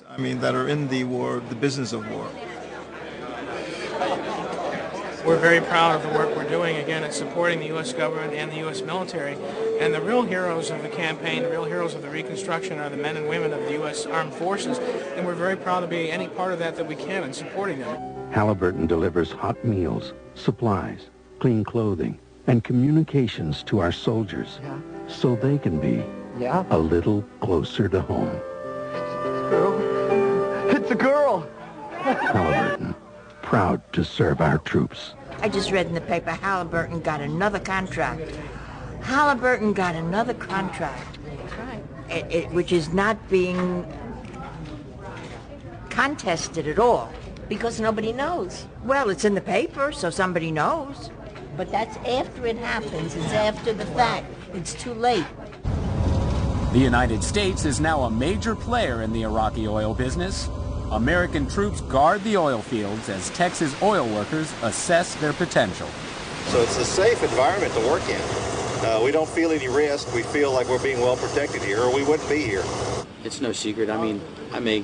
I mean, that are in the war, the business of war. We're very proud of the work we're doing, again, at supporting the U.S. government and the U.S. military. And the real heroes of the campaign, the real heroes of the Reconstruction are the men and women of the U.S. Armed Forces. And we're very proud to be any part of that we can in supporting them. Halliburton delivers hot meals, supplies, clean clothing, and communications to our soldiers so they can be a little closer to home. It's a girl! Halliburton, proud to serve our troops. I just read in the paper Halliburton got another contract. Halliburton got another contract. Right. Which is not being contested at all. Because nobody knows. Well, it's in the paper, so somebody knows. But that's after it happens. It's after the fact. It's too late. The United States is now a major player in the Iraqi oil business. American troops guard the oil fields as Texas oil workers assess their potential. So it's a safe environment to work in. We don't feel any risk. We feel like we're being well protected here, or we wouldn't be here. It's no secret. I mean, I make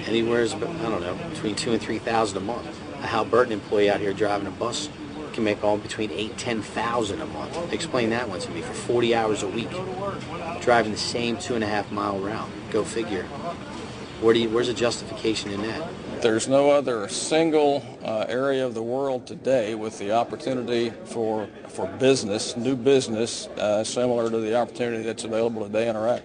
anywhere, I don't know, between $2,000 and $3,000 a month. A Halliburton employee out here driving a bus can make all between $8,000 and $10,000 a month. Explain that one to me. For 40 hours a week, driving the same 2.5-mile route. Go figure. Where's the justification in that? There's no other single area of the world today with the opportunity for business, new business, similar to the opportunity that's available today in Iraq.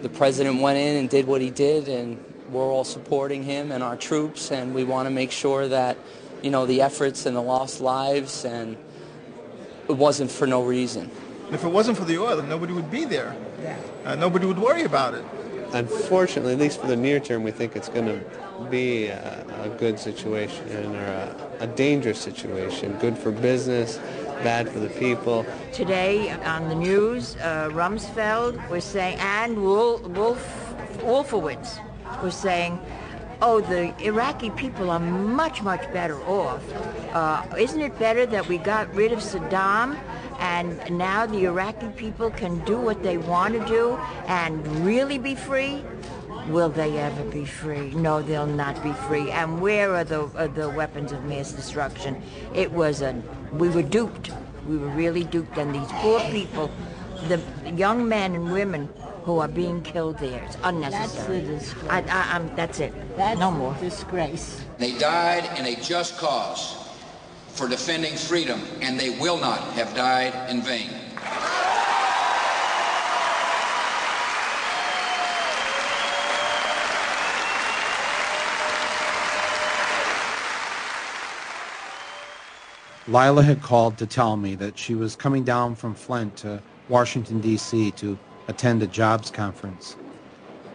The president went in and did what he did, and we're all supporting him and our troops, and we want to make sure that, you know, the efforts and the lost lives, and it wasn't for no reason. If it wasn't for the oil, nobody would be there. Nobody would worry about it. Unfortunately, at least for the near term, we think it's going to be a good situation or a dangerous situation. Good for business, bad for the people. Today on the news, Rumsfeld was saying, and Wolfowitz was saying, oh, the Iraqi people are much, much better off. Isn't it better that we got rid of Saddam and now the Iraqi people can do what they want to do and really be free? Will they ever be free? No, they'll not be free. And where are the weapons of mass destruction? We were duped. We were really duped. And these poor people, the young men and women who are being killed there, it's unnecessary. That's the disgrace. That's it. That's no more. Disgrace. They died in a just cause for defending freedom, and they will not have died in vain. Lila had called to tell me that she was coming down from Flint to Washington, D.C. to attend a jobs conference.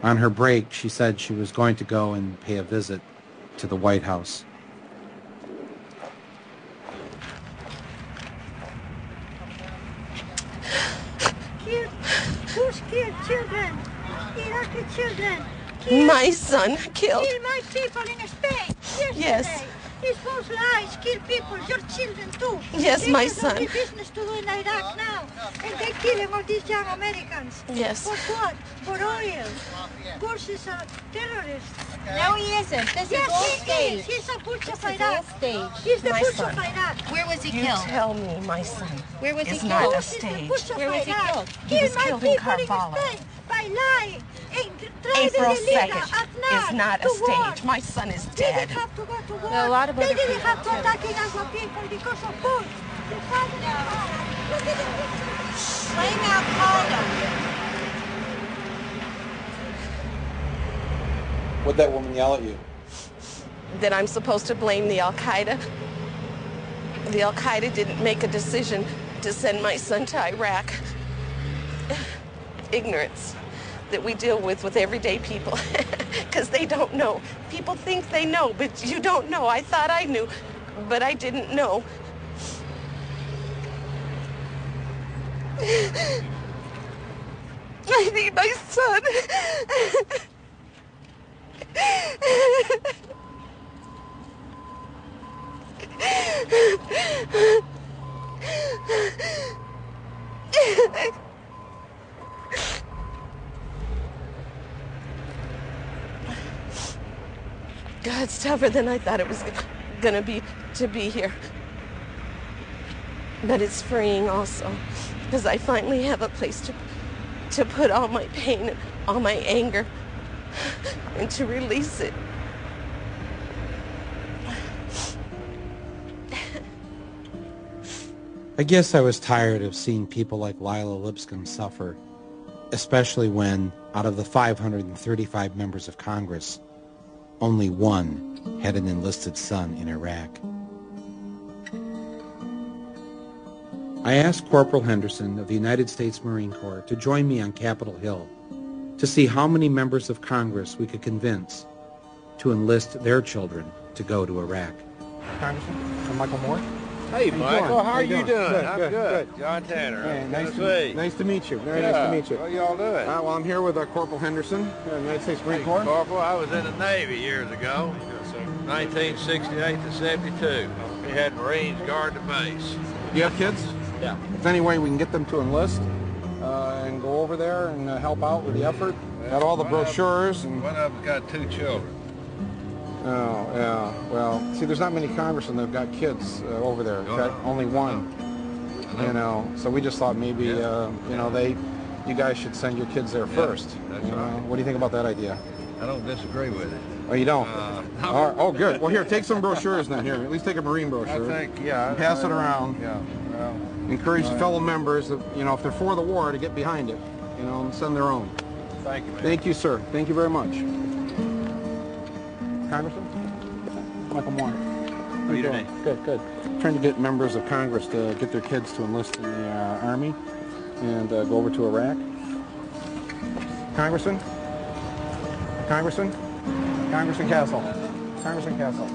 On her break, she said she was going to go and pay a visit to the White House. Who's killed children? Iraqi children. My son killed. Kill my people in Spain. Yes. These false lies kill people, your children too. Yes, my son. They have no business to do in Iraq now. And they killing all these young Americans. Yes. For what? For oil. Bush is a terrorist. No, he isn't. This is all staged. He's a Bush of Iraq. Iraq. He's the My Bush son. of Iraq. Where was he You killed? tell me, my son. Where was he It's killed? not a Bush is the stage. Bush of Where was he Iraq. killed? He was Kill my killed in people Karbala. Spain by lying. April 2nd is not a stage. My son is They dead. didn't have to go to war. There are a lot of they other didn't people have to too. attack our people because of Bush. The father look at the Blame Al-Qaeda. What'd that woman yell at you? That I'm supposed to blame the Al-Qaeda. The Al-Qaeda didn't make a decision to send my son to Iraq. Ignorance that we deal with everyday people, because they don't know. People think they know, but you don't know. I thought I knew, but I didn't know. I need my son. God's tougher than I thought it was gonna be to be here. But it's freeing also, because I finally have a place to put all my pain and all my anger and to release it. I guess I was tired of seeing people like Lila Lipscomb suffer, especially when, out of the 535 members of Congress, only one had an enlisted son in Iraq. I asked Corporal Henderson of the United States Marine Corps to join me on Capitol Hill to see how many members of Congress we could convince to enlist their children to go to Iraq. Congressman, Michael Moore. Hey, Michael, how are you doing? Good, I'm good. John Tanner. Hey, nice to meet you. Very Yeah. nice to meet you. What y'all doing? Well, I'm here with Corporal Henderson, United States Marine Corps. Corporal, I was in the Navy years ago, 1968 to 72. We had Marines guard the base. Do you have kids? Yeah. Is there any way we can get them to enlist and go over there and help out with the effort? Got all the brochures. And One of them's got 2 children. Oh, yeah. Well, see, there's not many congressmen that have got kids over there. Okay? Only one. You know, so we just thought maybe, you know, you guys should send your kids there first. That's you know? right. What do you think about that idea? I don't disagree with it. Oh, you don't? No. All right. Oh, good. Well, here, take some brochures then. Here, at least take a Marine brochure. I think, yeah. And pass it around. Yeah. Well, Encourage the fellow members, you know, if they're for the war, to get behind it, you know, and send their own. thank you, man. Thank you, sir. Thank you very much. Congressman? Michael Moore. How you doing? Good, good. Trying to get members of Congress to get their kids to enlist in the Army and go over to Iraq. Congressman? Congressman? Congressman Castle. Congressman Castle.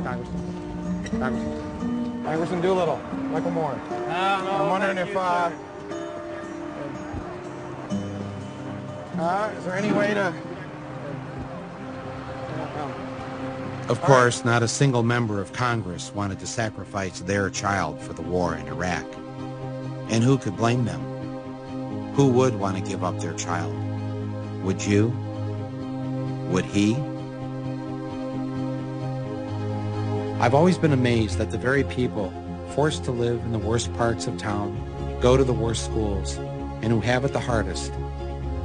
Congressman. Congressman. Congressman Doolittle. Michael Moore. I'm wondering if, is there any way to... Of course, not a single member of Congress wanted to sacrifice their child for the war in Iraq. And who could blame them? Who would want to give up their child? Would you? Would he? I've always been amazed that the very people forced to live in the worst parts of town, go to the worst schools, and who have it the hardest,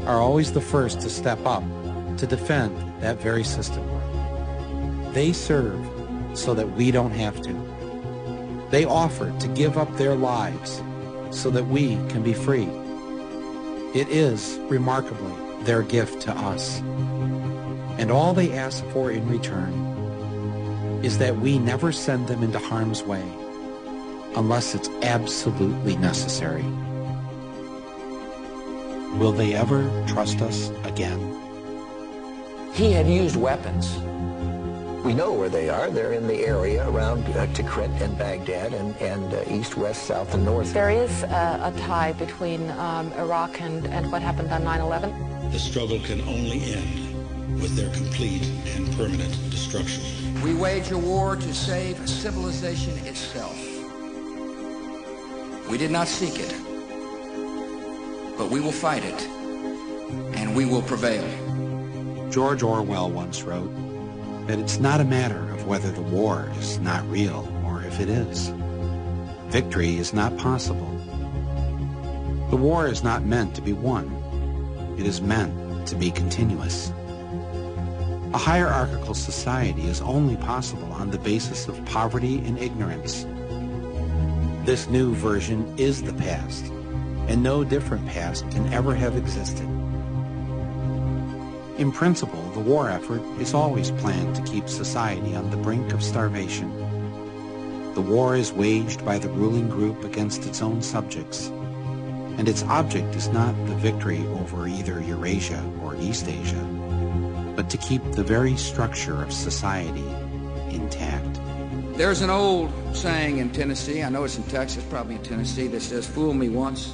are always the first to step up to defend that very system. They serve so that we don't have to. They offer to give up their lives so that we can be free. It is, remarkably, their gift to us. And all they ask for in return is that we never send them into harm's way unless it's absolutely necessary. Will they ever trust us again? He had used weapons. We know where they are. They're in the area around Tikrit and Baghdad and east, west, south, and north. There is a tie between Iraq and what happened on 9/11. The struggle can only end with their complete and permanent destruction. We wage a war to save civilization itself. We did not seek it, but we will fight it, and we will prevail. George Orwell once wrote that it's not a matter of whether the war is not real or if it is. Victory is not possible. The war is not meant to be won. It is meant to be continuous. A hierarchical society is only possible on the basis of poverty and ignorance. This new version is the past, and no different past can ever have existed. In principle, the war effort is always planned to keep society on the brink of starvation. The war is waged by the ruling group against its own subjects, and its object is not the victory over either Eurasia or East Asia, but to keep the very structure of society intact. There's an old saying in Tennessee, I know it's in Texas, probably in Tennessee, that says, "Fool me once,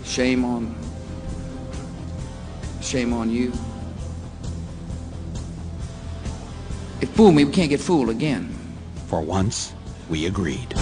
shame on you." If fool me, we can't get fooled again. For once, we agreed.